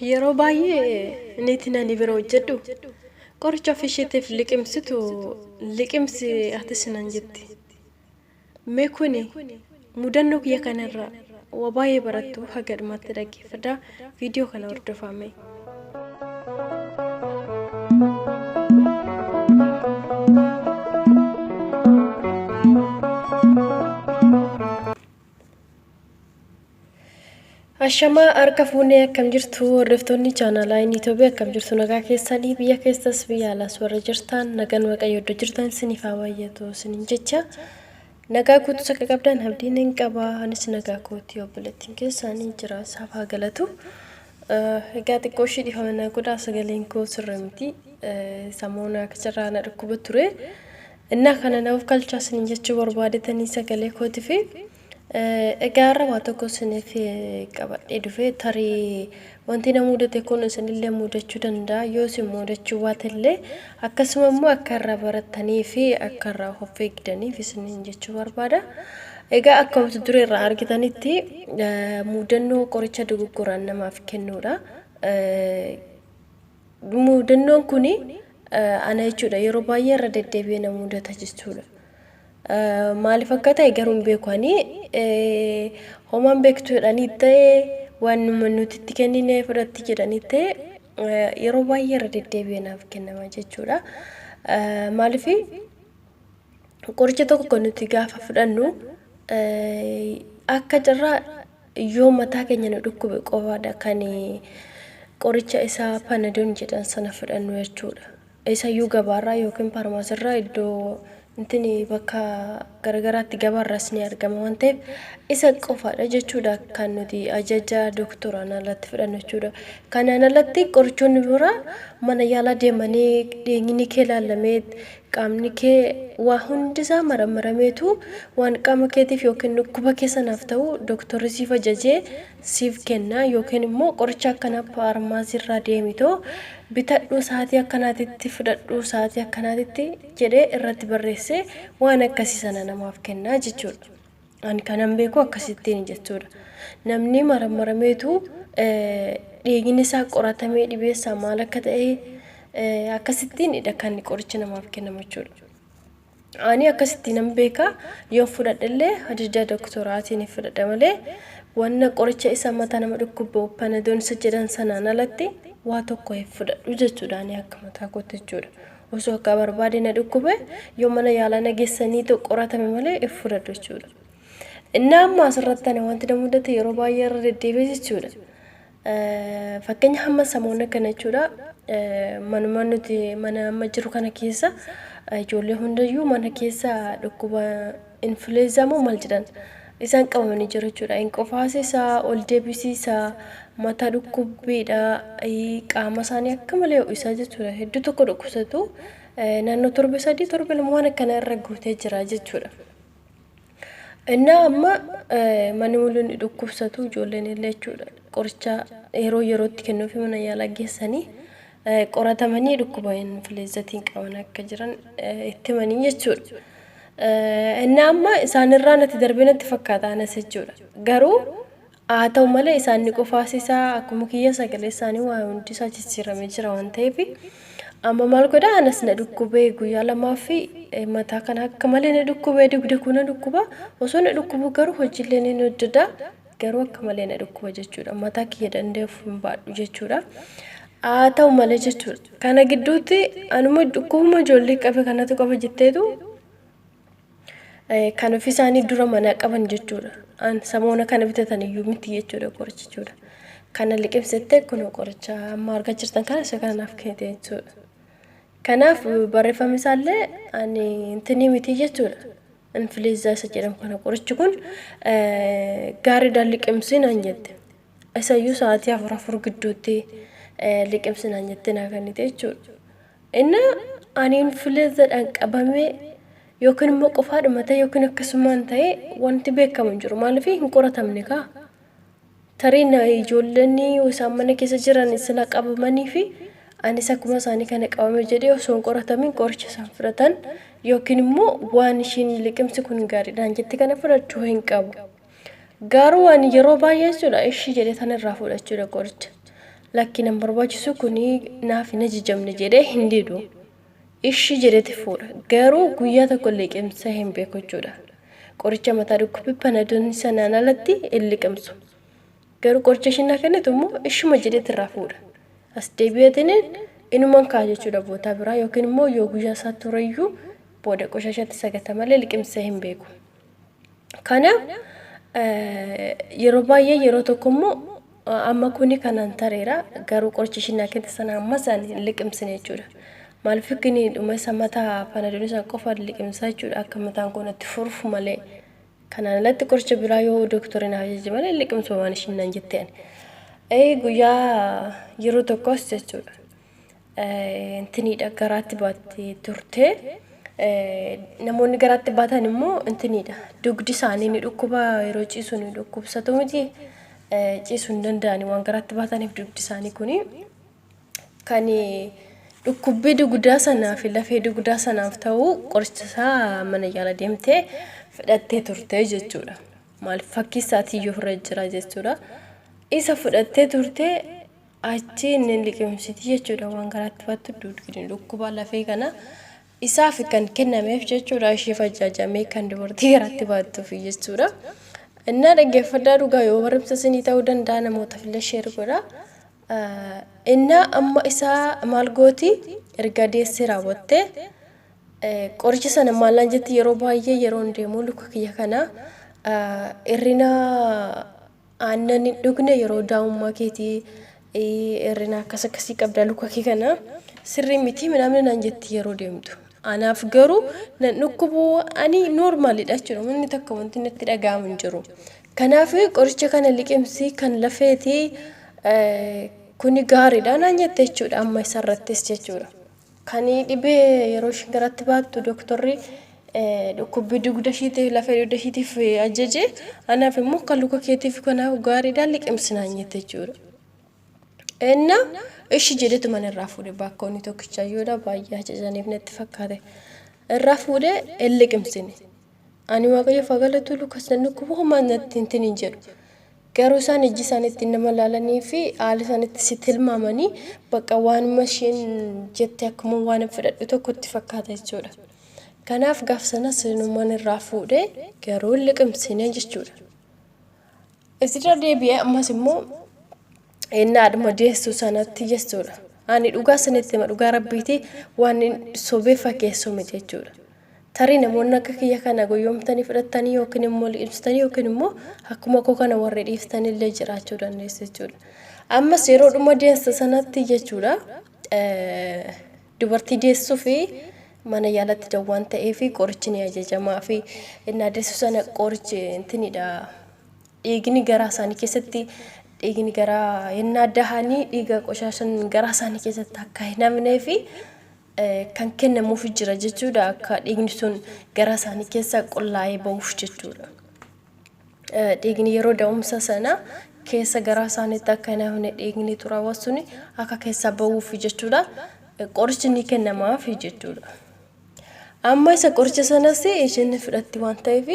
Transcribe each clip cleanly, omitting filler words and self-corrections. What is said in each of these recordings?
Yeroo baay'ee neetiin ani bira hojjedhu qoricha ofisheetiif liqimsi ati sinan jetti. Mee kuni mudannoo kiyya kanarraa waa baay'ee barattu haga dhumaatti dhaggeeffadhaa viidiyoo kana hordofame. Ashama harka fuunee akkam jirtu hordoftoonni chaanalaa Itoophiyaa akkam jirtu nagaa keessanii biyya keessas biyya alaas warra jirtan nagaan waaqayyo iddoo jirtan isiniif haa baay'atu isiniin jecha nagaa guutuu akka qabdan abdiin hin qaba anis nagaa kootii obboleettiin keessanii jira isaaf haa galatu. Egaa xiqqoo ishii dhifamana godhaa sagaleen koo sirra miti samoona akka carraa na dhukkuba ture innaa kana naaf kalchaa isiniin jechuu barbaadetanii sagalee kootii fi egaarra waa tokko isiniif qabadhee dhufe tarii wanti na mudate kun isinillee mudachuu danda'a yoo isin mudachuu baatillee akkasuma immoo akka irraa barattanii fi akka irraa of eegdaniif isiniin jechuu barbaada. Egaa akkuma dura irraa argitanitti mudannoo qoricha dogoggoraan namaaf kennuudha. Mudannoon kuni ana jechuudha yeroo baay'ee irra deddeebi'ee na mudata jechuudha. Maaliif akka ta'e garuu hin beekani homaan beektuudhaan ta'e waan nuti itti kennine fudhatti jedhanii ta'e yeroo baay'ee irra deddeebi'ee naaf kennama jechuudha. Maaliif qoricha tokko nuti gaafa fudhannu akka carraa yoo mataa keenya nu dhukkube qofaadha kan qoricha isaa panadoon jedhan sana fudhannu jechuudha. Isayyuu gabaarraa yookiin faarmaasirraa iddoo intini bakka garagaraatti gabaarraas ni argama waan ta'eef isa qofaadha jechuudha kan nuti ajaja doktoraan alatti fudhannu jechuudha. Kanaan alatti qorichoonni biraa mana yaalaa deemanii dhiigni kee ilaalamee qaamni kee waa hundisaa maramarameetu waan qaama keetiif yookiin dhukkuba keessanaaf ta'u doktorri siif ajajee siif kenna yookiin immoo qoricha akkana faarmaasirraa deemitoo bitadhu sa'aatii akkanaatitti fudhadhu sa'aatii akkanaatitti jedhee irratti barreessee waan akkasii sana namaaf kennaa jechuudha. Ani kanan beeku akkasittiin jechuudha. Namni maramarameetu dhiigni isaa qoratamee dhibeessaa maal akka ta'e akkasittiinidha kan qorichi namaaf kennamu jechuudha. Ani akkasittiin nan beeka yoo fudhadhellee ajaja doktoraatiin fudhadha malee wanna qoricha isaa mataa nama dhukkubu panadoon isa jedhan sanaan alatti waa tokko fudhadhu jechuudha. Ani akka mataa kootti jechuudha. Osoo akka barbaade na dhukkube yoo mana yaalaa nageessanii qoratame malee fudhadhu jechuudha. Innaa amma asirratti ani wanti na mudate yeroo baay'ee irra deddeebi'e jechuudha. Fakkeenya hamma samoona kana jechuudha. Manuma nuti mana amma jiru kana keessa ijoollee hundayyuu mana keessa dhukkuba influenza moo maal jedhan isaan qabamanii jiru jechuudha. Inqofaasisaa ol deebisiisaa mataa dhukkubbiidha qaama isaanii akka malee ho'isaa jechuudha. Hedduu tokko dhukkubsatu naannoo torbe 3 waan akkana irra guutee jira jechuudha. Innaa amma manni mul'inni dhukkubsatu ijoolleen illee jechuudha. Qoricha yeroo yerootti kennuufi mana yaalaa geessanii qoratamanii dhukkuba influenzatiin qaban akka jiran itti himanii jechuudha. Innaa amma isaanirraa natti darbee natti fakkaata anas jechuudha. Garuu haa ta'u malee isaanii qofaasisaa akkuma kiyya sagalee isaanii waa hundisaa jijjiiramee jira waan ta'eef amma maal godhaa anas na dhukkubee guyyaa lamaa fi mataa kana akka malee na dhukkubee dugda kun na dhukkuba osoo na dhukkubu garuu hojiilee ni hojjedha garuu akka malee na dhukkuba jechuudha. Mataa kiyya danda'uuf hin baadhu jechuudha. Haa ta'u malee jechuudha. Kana gidduutti anuma dhukkubuma ijoollee qabe kanatu qaba jetteetu kan ofii isaanii dura mana qaban jechuudha. Samoona kana bitatan iyyuu miti jechuudha qoricha jechuudha. Kana liqimsettee kun qoricha amma argaa jirtan kana isa kanaaf kennite jechuudha. Kanaaf barreeffamni isaallee ani intini miti jechuudha. Influenza isa jedhamu kana qorichi kun gaariidhaan liqimsinaan jette. Isayyuu sa'aatii 4 gidduutti liqimsinaan jettee naa kennite jechuudha. Inni ani influenzaadhaan qabamee yookiin immoo qofaadhuma ta'e yookiin akkasumaan ta'e wanti beekamu hin jiru. Maaliif hin qoratamne kaa? Tariin ijoolleen isaan mana keessa jiran sila qabamanii fi anis akkuma isaanii kana qabame jedhee osoo hin qoratamin qoricha isaan fudhatan yookiin immoo waan ishiin liqimsi kun gaariidhaan jetti kana fudhachuu hin qabu. Garuu waan yeroo baay'ee jechuudha ishii jedhee tanarraa fudhachuudha qoricha. lakki nan barbaachisu kuni naaf hin ajajamne jedhee hin didu. Ishi jedheeti fuudha. Garuu guyyaa tokko liqimsa hin beeku jechuudha. Qoricha mataa dhukkubbii panadoon sanaan alatti hin liqimsu. Garuu qoricha isheen kennitu immoo ishuma jedheeti irraa fuudha. As deebi'eetiin inumaan kaa jechuudha bootaa biraa yookiin immoo yoo guyyaa isaa tureyyuu booda qoshashatti sagata malee liqimsa hin beeku. Kanaaf yeroo baay'ee yeroo tokko immoo amma kuni kanaan tareera garuu qoricha isheen kennite sana amma isaan hin liqimsine jechuudha. Maaliif kini dhuma isa mataa panadoon isaan qofa liqimsaa jechuudha akka mataan kun itti furuuf malee. Kanaan alatti qoricha biraa yoo dooktoriin ajaje malee liqimsa waan isheen naan jetteen. Guyyaa yeroo tokkos jechuudha. Intiniidha garaatti baattee turte. Namoonni garaatti baatan immoo intiniidha. Dugdi isaanii ni dhukkuba yeroo ciisu ni dhukkubsatu miti. Ciisuu hin danda'ani waan garaatti baataniif dugdi isaanii kuni kan dhukkubbii dugdaa sanaaf lafee dugdaa sanaaf ta'u qoricha isaa mana yaala deemtee fudhattee turte jechuudha. Maal fakkii isaatii yoo irra jira jechuudha. Isa fudhattee turte achi inni liqimsiti jechuudha waan garaatti baattu dugdi dhukkuba lafee kana isaaf kan kennameef jechuudha ishee fajaajamee kan dubartii garaatti baattuuf jechuudha. Innaa dhaggeeffadhaa dhugaa yoo barumsa isinii ta'uu danda'a namoota fillee sheer godha. Innaa amma isaa maal gooti erga deessee raawwattee qoricha sana maalaan jetti yeroo baay'ee yeroo deemu luka kiyya kana irrina aannan hin dhugne yeroo daa'ummaa keetii irrina akkasii qabda luka kee kana sirrii miti midhaan naan jetti yeroo deemtu. Anaaf garuu nan dhukkubu ani noormaalidha jechuudha wanni takka wanti natti dhaga'amu hin jiru. Kanaaf qoricha kana liqimsi kan lafeetii kuni gaariidha naan jette jechuudha amma isarrattis jechuudha. Kan dhibee yeroo isheen garaatti baattu dooktorri dhukkubbii dugda ishiitiif lafee dugda ishiitiif ajaje anaaf immoo kan luka keetiif kanaaf gaariidha liqimsi naan jette jechuudha. Innaa ishi jedhetu mana irraa fuudhe bakka inni tokkicha yoodha baay'ee ajajaniif natti fakkaate. Irraa fuudhe hin liqimsine. Ani waaqayyo fagaletu lukas nan dhukkubu homaa natti hin jedhu. Garuu isaan ijji isaaniitti nama laalanii fi haala isaaniitti si tilmaamanii bakka waanuma isheen jette akkuma waan fudhadhu tokkotti fakkaata jechuudha. Kanaaf gaaf sanas numaan irraa fuudhe garuu hin liqimsine jechuudha. Isirra deebi'ee ammas immoo innaa aduma deessu sanatti jechuudha. Ani dhugaa sanitti hima dhugaa rabbiiti waan sobee fakkeessu miti jechuudha. Tarii namoonni akka kiyya kana guyyoomtanii fudhattanii yookiin immoo liqimsitanii yookiin immoo akkuma koo kana warri dhiiftanii illee jiraachuu dandeessu jechuudha. Ammas yeroo dhuma deessa sanatti jechuudha. Dubartii deessuu fi mana yaalatti dawwaan ta'ee fi qorichi ni ajajamaa fi innaa deessu sana qorichi intinidha. Dhiigni garaa isaanii keessatti dhiigni garaa innaa dahanii dhiiga qoshaasan garaa isaanii keessatti akka hin hafnee fi kan kennamuuf jira jechuudha akka dhiigni sun garaa isaanii keessaa qullaa'ee ba'uuf jechuudha. Dhiigni yeroo da'umsa sana keessa garaa isaaniitti akka hin hafne dhiigni xuraawaa suni akka keessaa ba'uuf jechuudha. Qorichi ni kennamaaf jechuudha. Amma isa qoricha sanas isheen fudhatti waan ta'eef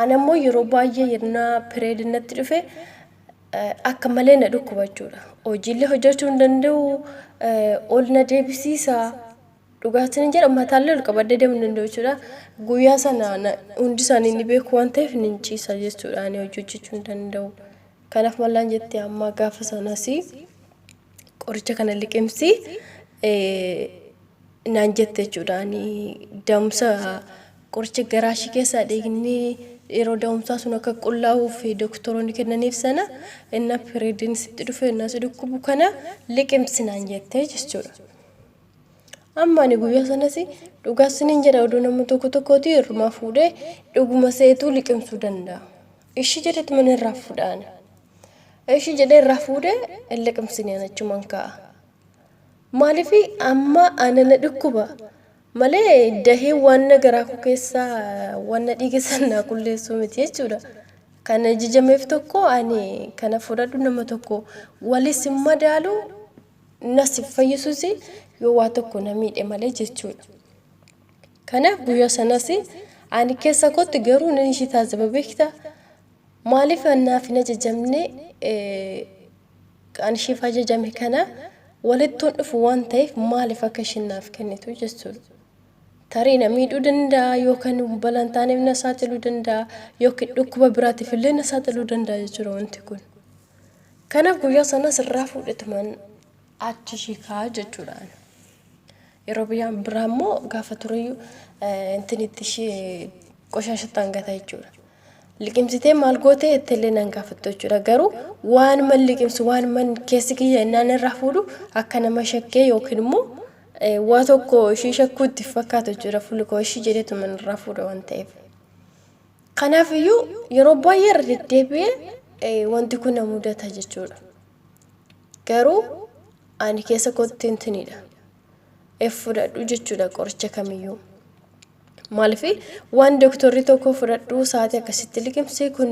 anammoo yeroo baay'ee yennaa pireedinatti dhufe akka malee na dhukkuba jechuudha. Hojiilee hojjechuu hin danda'u ol na deebisiisa. Dhugaatiin jedha mataallee ol qabadee deemuu hin danda'u jechuudha. Guyyaa sana hundi isaanii ni beeku waan ta'eef ni ciisa jechuudha. Ani hojjechuu hin danda'u. Kanaaf mallaan jettee amma gaafa sanas qoricha kana liqimsi naan jette jechuudha. Ani da'umsa qoricha garaashii keessaa dhiigni yeroo da'umsaa sun akka qullaa'uuf doktoroonni kennaniif sana inni pireediin sitti dhufe inni si dhukkubu kana liqimsi naan jette jechuudha. Amma ani guyyaa sanas dhugaa siniin jedha oduu nama tokkooti irrumaa fuudhee dhuguma seetuu liqimsuu danda'a. Ishi jedhetti mana irraa fuudhaan. Ishi jedhee irraa fuudhee liqimsinee achumaan kaa'a. Maaliif amma ana na dhukkuba malee dahee waan garaa koo keessaa waan dhiiga sanaa qulleessuu miti jechuudha. Kana ajajameef tokko ani kana fudhadhu nama tokko walis madaalu nasi fayyisuus yoo waa tokko na miidhe malee jechuudha. Kanaaf guyyaa sanas ani keessa kootti garuu nan ishii taasifa beektaa maaliif annaaf hin ajajamne kan ishiif ajajame kana walittuun dhufu waan ta'eef maaliif akka ishiin naaf kennitu jechuudha. Tarii na miidhuu danda'a yookaan balaan taaneef na saaxiluu danda'a yookiin dhukkuba biraatiif illee na saaxiluu danda'a jechuudha wanti kun. Kanaaf guyyaa sanas irraa fuudhetumaan achi ishii kaa'aa jechuudha. Yeroo biraa immoo gaafa tureyyuu intinitti ishee qoshashattaan gataa jechuudha. Liqimsitee maal gootee ittillee nan gaafattu jechuudha. Garuu waan man liqimsu waan man keessi kiyya innaan irraa fuudhu akka nama shakkee yookiin immoo waa tokko ishii shakkuutti fakkaatu jechuudha. Fuulli koo ishii jedheetu man irraa fuudha waan ta'eef. Kanaafiyyuu yeroo baay'ee irra deddeebi'ee wanti kun na mudata jechuudha. Garuu ani keessa kootti intinidha. Fudhadhu jechuudha qoricha kamiyyuu. Maaliif waan doktorri tokko fudhadhu sa'aatii akkasitti liqimsee kun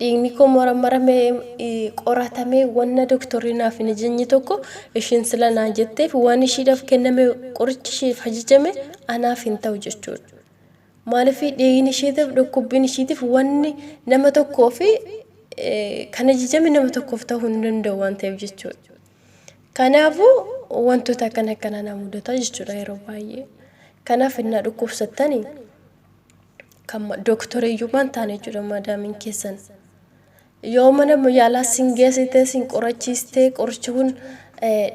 dhiigni koo maramee qoratamee wanna doktorri naaf hin ajajne tokko ishiin sila naan jetteef waan ishiidhaaf kenname qorichi ishiif ajajame anaaf hin ta'u jechuudha. Maaliif dhiigni ishiitiif dhukkubbiin ishiitiif wanni nama tokkoo fi kan ajajame nama tokkoof ta'uu hin danda'u waan ta'eef jechuudha. Kanaafuu wantoota akkana na mudata jechuudha yeroo baay'ee. Kanaaf innaa dhukkubsattanii kan doktoriyyuu waan taane jechuudha maadaamiin keessan. Yoo mana yaalaa sin geessitee sin qorachiistee qorichi kun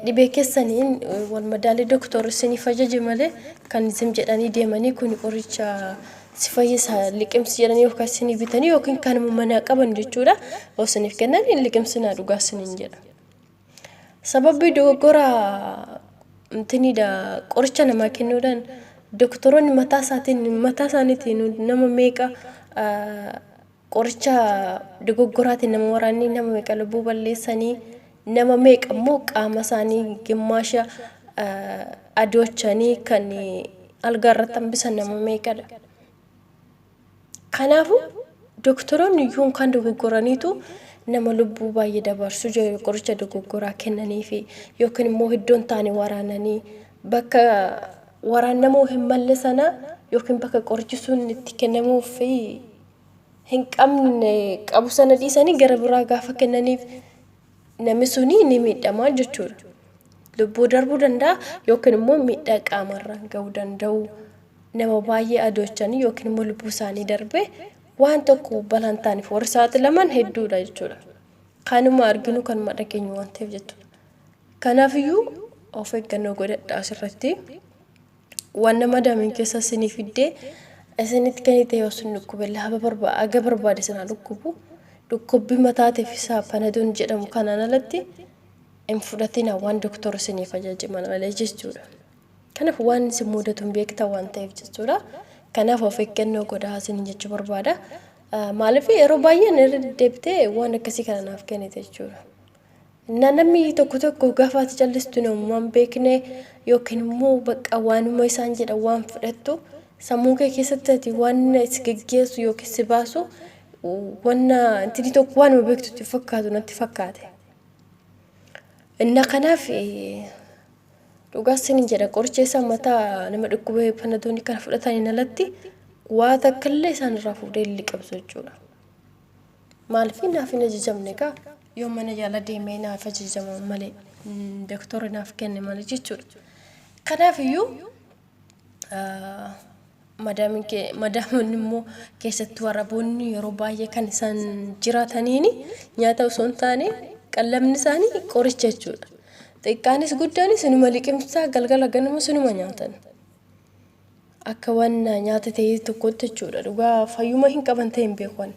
dhibee keessaniin wal madaalee doktorri isiniif ajaje malee kan isin jedhanii deemanii kun qoricha si fayyisa liqimsi jedhanii yookaan isinii bitanii yookiin kan mana qaban jechuudha. Yoo isiniif kennan liqimsinaa dhugaa isiniin jedha. Sababni dogoggora intinidha qoricha namaa kennuudhaan doktoroonni mataa isaaniitiin nama meeqa qoricha dogoggoraatiin nama waraanii nama meeqa lubbuu balleessanii nama meeqa immoo qaama isaanii gimmaasha adoochanii kan algaarratti hambisan nama meeqadha. Kanaafuu doktoroonni iyyuu kan dogoggoraniitu nama lubbuu baay'ee dabarsu qoricha dogoggoraa kennaniifi yookiin immoo iddoon taane waraananii bakka waraanamuu hin malle sana yookiin bakka qorichi sun itti kennamuuf hin qabne qabu sana dhiisanii gara biraa gaafa kennaniif namni suni ni miidhama jechuudha. Lubbuu darbuu danda'a yookiin immoo miidhaa qaamarraan gahuu danda'u nama baay'ee adoochanii yookiin immoo lubbuu isaanii darbee waan tokko balaan taaniif warri saaxilaman hedduudha jechuudha. Kanuma arginu kanuma dhageenyu waan ta'eef jechuudha. Kanaafiyyuu of eeggannoo godhadhaa asirratti waan nama daamiin keessa isinii fiddee isinitti kennite yoo isin dhukkube aga barbaade sana dhukkubbii mataatiif isaa panadoon jedhamu kanaan alatti hin fudhatina waan doktorri isiniif ajaje malee jechuudha. Kanaaf waan isin mudatu hin beektan waan ta'eef jechuudha. Kanaaf of eeggannoo godhaa isiniin jechuu barbaada. Maaliif yeroo baay'ee irra deddeebitee waan akkasii kana naaf kennite jechuudha. Namni tokko gaafa ati callistu namumaan beekne yookiin immoo bakka waanuma isaan jedhan waan fudhattu sammuu kee keessatti ati waan si geggeessu yookiin si baasu wanna intini tokko waanuma beektutti fakkaatu natti fakkaate. Inna kanaaf dhugaa isiniin jedha qoricha isaa mataa nama dhukkubee panadoonni kana fudhataniin alatti waa takkaallee isaan irraa fuudhee liqimsu jechuudha. Maaliif naaf hin ajajamne egaa yoo mana yaalaa deemee naaf ajajama malee doktorri naaf kenne malee jechuudha. Kanaafiyyuu madaamoonni immoo keessattuu Araboonni yeroo baay'ee kan isaan jiraataniin nyaata osoo hin taane qallamni isaanii qoricha jechuudha. Xiqqaanis guddaanis inuma liqimsaa galgala ganama sunuma nyaatan. Akka waan nyaata ta'ee tokkotti jechuudha. Dhugaa fayyuma hin qaban ta'e hin beekan.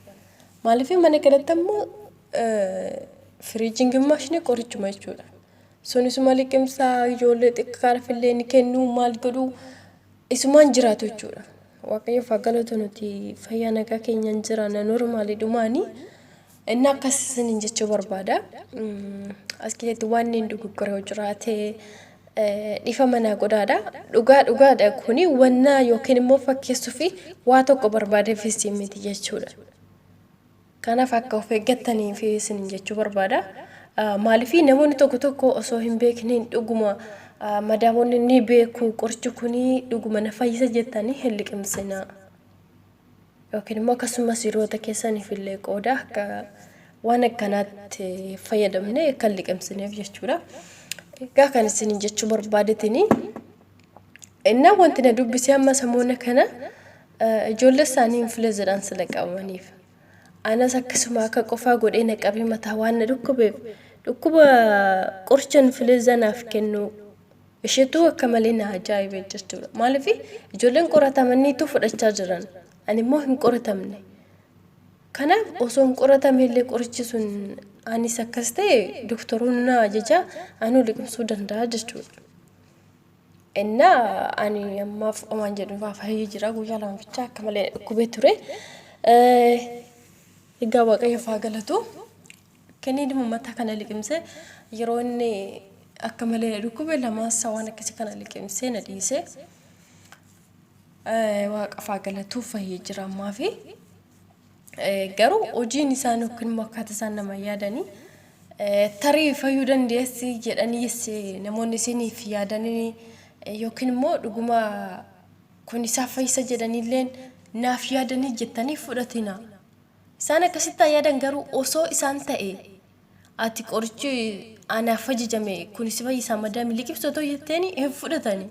Maaliif mana kanatti ammoo firiijiin gimmaashni qorichuma jechuudha. Sunisuma liqimsaa ijoollee xiqqaarfillee ni kennu maal godhu isumaan jiraatu jechuudha. Waaqayyoof galata nuti fayyaa nagaa keenyaan jiraanna normaalii dhumaanii inni akkasiin jechuu barbaada. As keessatti waan inni dogoggora jiraate dhiifa manaa godhaadha. Dhugaadha kuni wanna yookiin immoo fakkeessuu fi waa tokko barbaadeefis miti jechuudha. Kanaaf akka of eeggattaniif isin jechuu barbaada. Maaliif namoonni tokko osoo hin beekneen dhuguma madaamoonni ni beeku qorichi kuni dhuguma na fayyisa jettanii hin liqimsinaa. Yookiin immoo akkasumas yeroota keessaniif illee qooda akka waan akkanaatti fayyadamne kan liqimsineef jechuudha. Egaa kan isin jechuu barbaadetini inna wanti na dubbisee amma samoona kana ijoollee isaanii influenzaadhaan sila qabamaniif anas akkasuma akka qofaa godhee na qabee mataa waan na dhukkubeef dhukkuba qoricha influenzaanaaf kennu isheetu akka malee na ajaa'ibe jechuudha. Maaliif ijoolleen qoratamaniitu fudhachaa jiran ani immoo hin qoratamne. Kanaaf osoo hin qoratamne illee qorichi sun anis akkas ta'e doktoronni na ajaja anu liqimsuu danda'a jechuudha. Inna ani ammaaf omaan jedhu faafayii jira guyyaa lama bicha akka malee dhukkubee ture. Egaa waaqayyo faa galatu kennii mataa kana liqimse yeroo inni akka malee dhukkubee lamaas waan akkasii kana liqimsee na dhiise. Waaqa faa galatu fayyee jira ammaafi. Garuu hojiin isaan yookiin immoo akkaataa isaan nama yaadanii tarii fayyuu dandeessi jedhanii namoonni isiniif yaadanii yookiin immoo dhuguma kun isaa fayyisa jedhaniilleen naaf yaadanii jettanii fudhatina. Isaan akkasitti yaadan garuu osoo isaan ta'e ati qorichi anaaf ajajame kun isa fayyisa madaami liqimsatoo jetteeni hin fudhatani.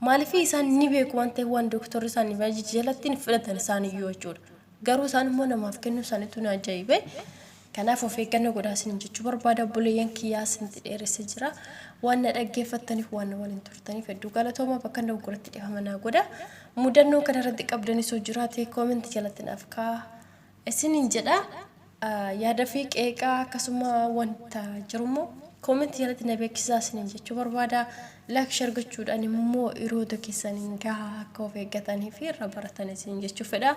Maaliif isaan ni beeku waan ta'eef waan doktorri isaanii baay'ee jalatti hin fudhatan isaaniyyuu jechuudha. Garuu isaan immoo namaaf kennu isaaniitu na ajaa'ibe. Kanaaf of eeggannoo godhaa isin jechuu barbaada. Obboleeyyan kiyyaa isintti dheeressee jira. Waan na dhaggeeffattaniif waan na waliin turtaniif hedduu galatooma bakka na gurratti dhiyaafama godha. Mudannoo kanarratti qabdanis hoo jiraate koomentii jalatti naaf kaa isiniin jedha. Yaada fi qeeqaa akkasuma wanta jirummoo koomentii jalatti na beeksisaa isiniin jechuu barbaada. Laak shargachuudhaan immoo hiriyoota keessaniin gahaa akka of eeggatanii fi irra baratan isiniin jechuu fedha.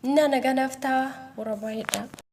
Nana ganafta warra baay'eedha.